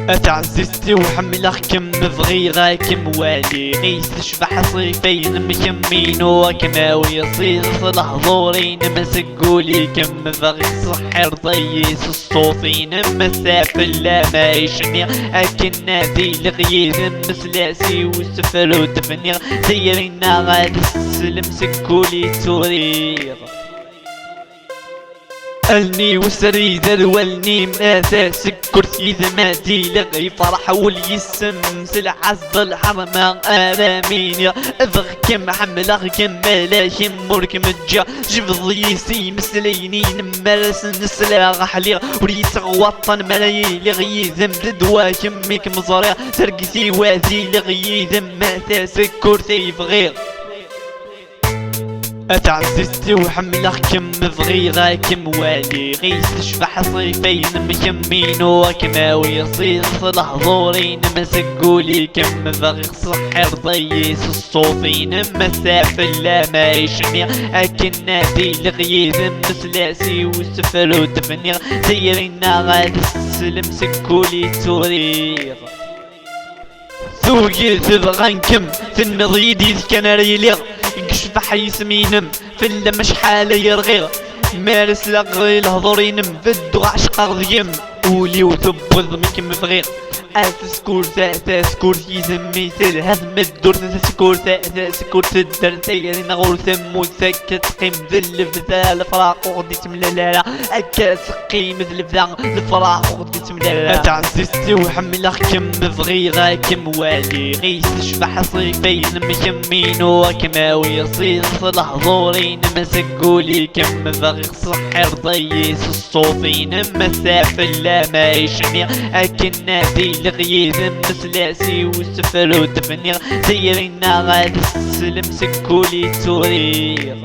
اتعززتي وحملك كم بغيرة كم والي غيس شبح صيفين مكمين وكماوي يصير صلح ظورين مسقولي كم بغي صحر ضيس الصوتين مسافل لا ما يشنير اكن نادي لغيث مسلاسي وسفر ودفنير سيرنا غاد السلم سكولي تورير الني وسري ذرولني ماساس كرسي ذماتي لغي فرح واليسم سلع عز الحرمة آرامين افغ كم حملغ كم ملاكم مركم الجا جفضيسي مسليني نمارس نسلا غحلي وريس وطن ملايين لغي ذم ردوا كمك مزارع ترقسي وازي لغي ذم ماساس كرسي فغير اتعززتي وحملك كم بغيرة كم والي غيس شبح صيفين مكمين وكماوي يصير صلح ظورين مسقولي كم بغي صحر ضيس الصوفين مسافل لا ما يشنير اكن نادي لغيث مسلاسي وسفر ودفنير سيرنا غاد السلم سكولي تورير ثوقي تبغنكم في المضيدي كناري ليغ يكشف حي سمينم في اللم شحال يرغيغ مارس لغي الهضورينم في الدغع شقاغ ذيم ولي وثبوذ مكم فغيغ اسكور سكور يسمي سير هذم الدور سكور سكور تدر سيري نغور ثمو سكت قيم ذل فذا الفراق وغدي تملالا اكاس قيم ذل فذا الفراق وغدي تملالا تعززتي وحملك كم بغيرة كم والي غيس شبح صيفين مكمين وكماوي يصير صلح ظورين مسقولي كم بغي صحر ضيس الصوفين مسافل لا ما يشنير اكن نادي لغيث مسلاسي وسفر ودفنير سيرنا غاد السلم سكولي تورير